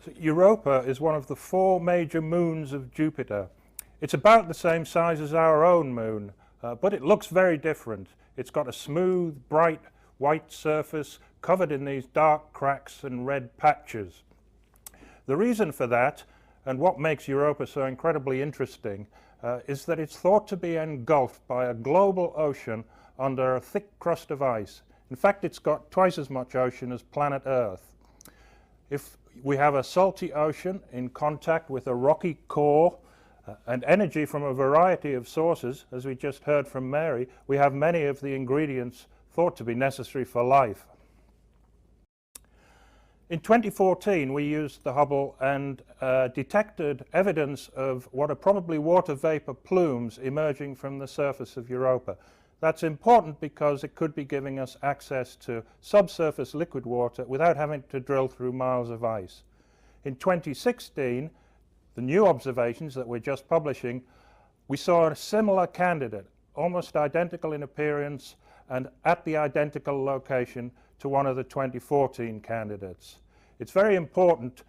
So Europa is one of the 4 major moons of Jupiter. It's about the same size as our own moon, but it looks very different. It's got a smooth, bright, white surface covered in these dark cracks and red patches. The reason for that, and what makes Europa so incredibly interesting, is that it's thought to be engulfed by a global ocean under a thick crust of ice. In fact, it's got twice as much ocean as planet Earth. If we have a salty ocean in contact with a rocky core and energy from a variety of sources, as we just heard from Mary, we have many of the ingredients thought to be necessary for life. In 2014, we used the Hubble and detected evidence of what are probably water vapor plumes emerging from the surface of Europa. That's important because it could be giving us access to subsurface liquid water without having to drill through miles of ice. In 2016, the new observations that we're just publishing, we saw a similar candidate, almost identical in appearance and at the identical location to one of the 2014 candidates. It's very important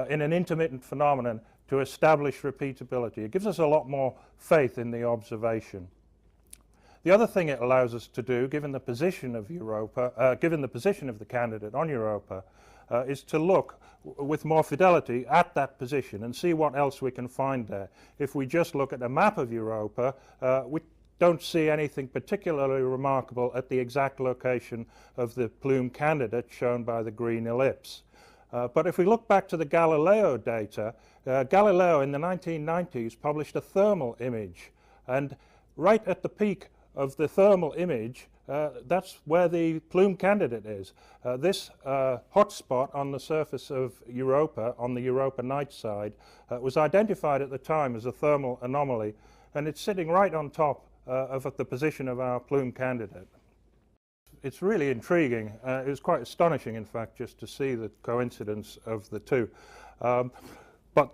in an intermittent phenomenon to establish repeatability. It gives us a lot more faith in the observation. The other thing it allows us to do, given the position of Europa, given the position of the candidate on Europa, is to look with more fidelity at that position and see what else we can find there. If we just look at a map of Europa, we don't see anything particularly remarkable at the exact location of the plume candidate shown by the green ellipse. But if we look back to the Galileo data, Galileo in the 1990s published a thermal image, and right at the peak of the thermal image, that's where the plume candidate is. This hot spot on the surface of Europa, on the Europa night side, was identified at the time as a thermal anomaly, and it's sitting right on top of the position of our plume candidate. It's really intriguing. It was quite astonishing, in fact, just to see the coincidence of the two. But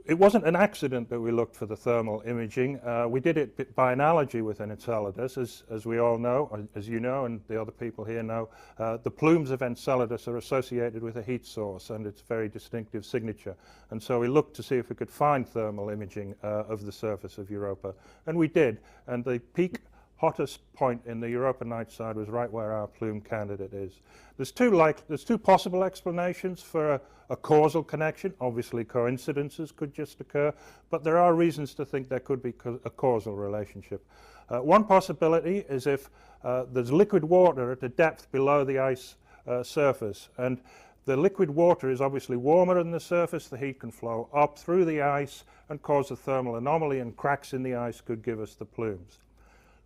it wasn't an accident that we looked for the thermal imaging. We did it by analogy with Enceladus, as we all know, as you know, and the other people here know. The plumes of Enceladus are associated with a heat source and its very distinctive signature. And so we looked to see if we could find thermal imaging of the surface of Europa. And we did. And the peak hottest point in the Europa night side was right where our plume candidate is. There's two possible explanations for a causal connection. Obviously coincidences could just occur, but there are reasons to think there could be a causal relationship. One possibility is if there's liquid water at a depth below the ice surface, and the liquid water is obviously warmer than the surface. The heat can flow up through the ice and cause a thermal anomaly, and cracks in the ice could give us the plumes.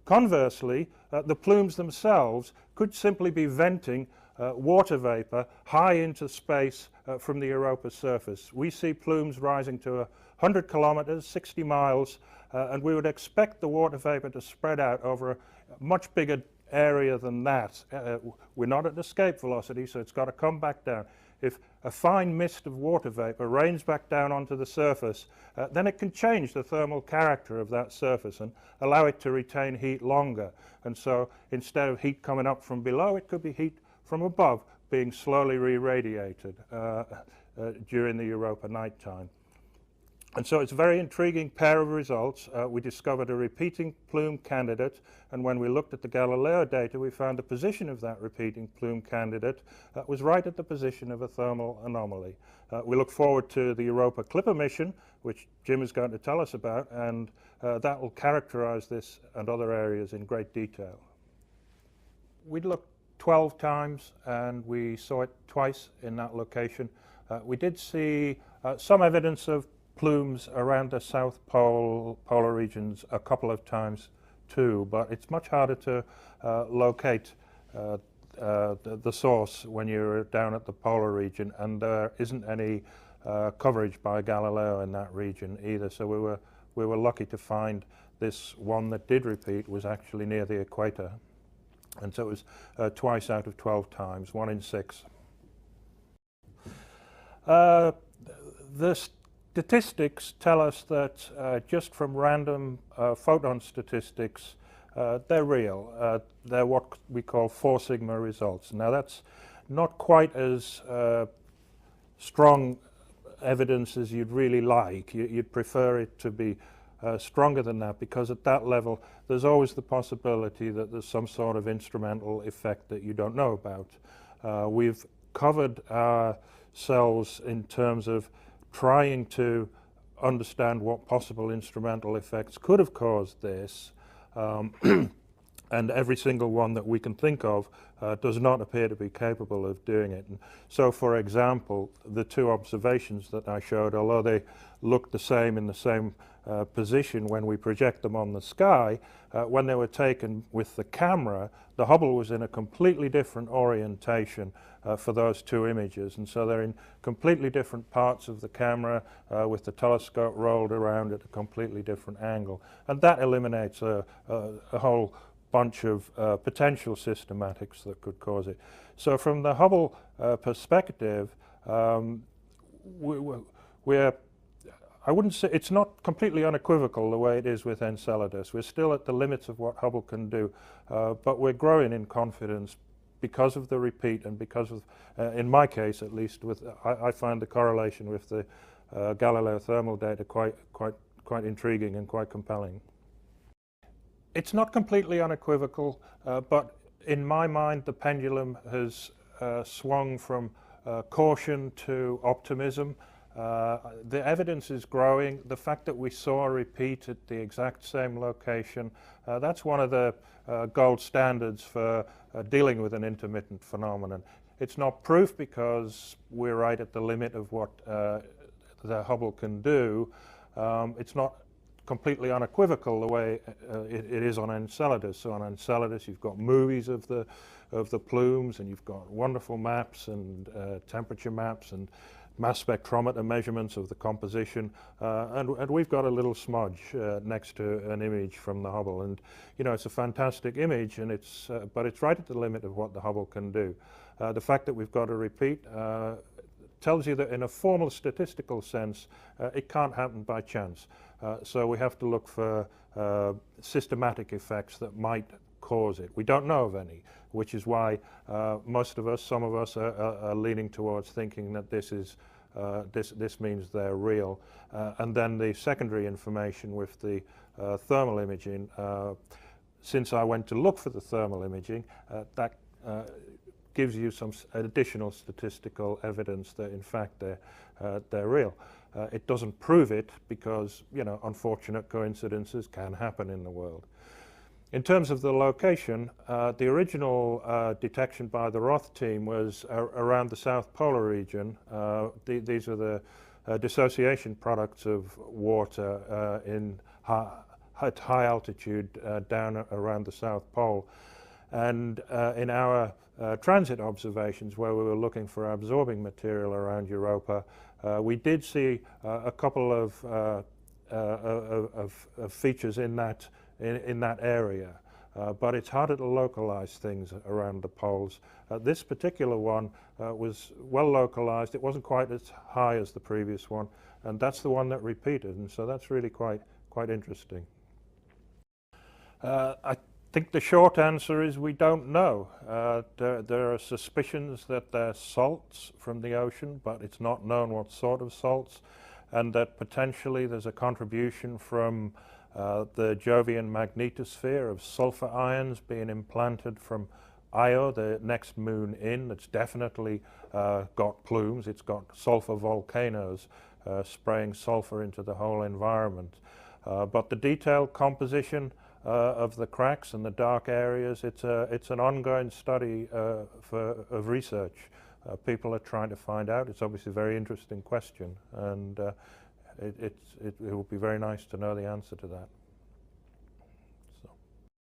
Conversely, the plumes themselves could simply be venting water vapor high into space from the Europa surface. We see plumes rising to 100 kilometers, 60 miles, and we would expect the water vapor to spread out over a much bigger area than that. We're not at escape velocity, so it's got to come back down. If a fine mist of water vapor rains back down onto the surface, then it can change the thermal character of that surface and allow it to retain heat longer. And so instead of heat coming up from below, it could be heat from above being slowly re-radiated during the Europa nighttime. And so it's a very intriguing pair of results. We discovered a repeating plume candidate, and when we looked at the Galileo data, we found the position of that repeating plume candidate was right at the position of a thermal anomaly. We look forward to the Europa Clipper mission, which Jim is going to tell us about, and that will characterize this and other areas in great detail. We looked 12 times, and we saw it twice in that location. We did see some evidence of plumes around the South Pole, polar regions a couple of times too, but it's much harder to locate the source when you're down at the polar region, and there isn't any coverage by Galileo in that region either. So we were lucky to find this one that did repeat was actually near the equator, and so it was twice out of 12 times, 1 in 6. The statistics tell us that just from random photon statistics, they're real. They're what we call 4 sigma results. Now that's not quite as strong evidence as you'd really like. You'd prefer it to be stronger than that, because at that level there's always the possibility that there's some sort of instrumental effect that you don't know about. We've covered ourselves in terms of trying to understand what possible instrumental effects could have caused this, and every single one that we can think of does not appear to be capable of doing it. And so, for example, the two observations that I showed, although they look the same in the same position when we project them on the sky, when they were taken with the camera, the Hubble was in a completely different orientation for those two images, and so they're in completely different parts of the camera with the telescope rolled around at a completely different angle, and that eliminates a whole bunch of potential systematics that could cause it. So from the Hubble perspective, we're I wouldn't say it's not completely unequivocal the way it is with Enceladus. We're still at the limits of what Hubble can do, but we're growing in confidence because of the repeat and because of, in my case at least, I find the correlation with the Galileo thermal data quite intriguing and quite compelling. It's not completely unequivocal, but in my mind the pendulum has swung from caution to optimism. The evidence is growing. The fact that we saw a repeat at the exact same location, that's one of the gold standards for dealing with an intermittent phenomenon. It's not proof because we're right at the limit of what the Hubble can do. It's not completely unequivocal the way it is on Enceladus. So on Enceladus you've got movies of the plumes, and you've got wonderful maps and temperature maps and mass spectrometer measurements of the composition, and we've got a little smudge next to an image from the Hubble, and you know, it's a fantastic image, and but it's right at the limit of what the Hubble can do. The fact that we've got a repeat tells you that in a formal statistical sense it can't happen by chance, so we have to look for systematic effects that might cause it. We don't know of any, which is why some of us are leaning towards thinking that this means they're real. And then the secondary information with the thermal imaging, since I went to look for the thermal imaging, that gives you some additional statistical evidence that in fact they're real. It doesn't prove it because, you know, unfortunate coincidences can happen in the world. In terms of the location, the original detection by the Roth team was around the South Polar region. These are the dissociation products of water at high altitude down around the South Pole. And in our transit observations, where we were looking for absorbing material around Europa, we did see a couple of features in that area, but it's harder to localize things around the poles. This particular one was well localized. It wasn't quite as high as the previous one, and that's the one that repeated, and so that's really quite interesting. I think the short answer is we don't know. There are suspicions that they're salts from the ocean, but it's not known what sort of salts, and that potentially there's a contribution from the Jovian magnetosphere of sulfur ions being implanted from Io, the next moon in, that's definitely got plumes. It's got sulfur volcanoes spraying sulfur into the whole environment. But the detailed composition of the cracks and the dark areas, it's an ongoing study of research. People are trying to find out. It's obviously a very interesting question, and it will be very nice to know the answer to that.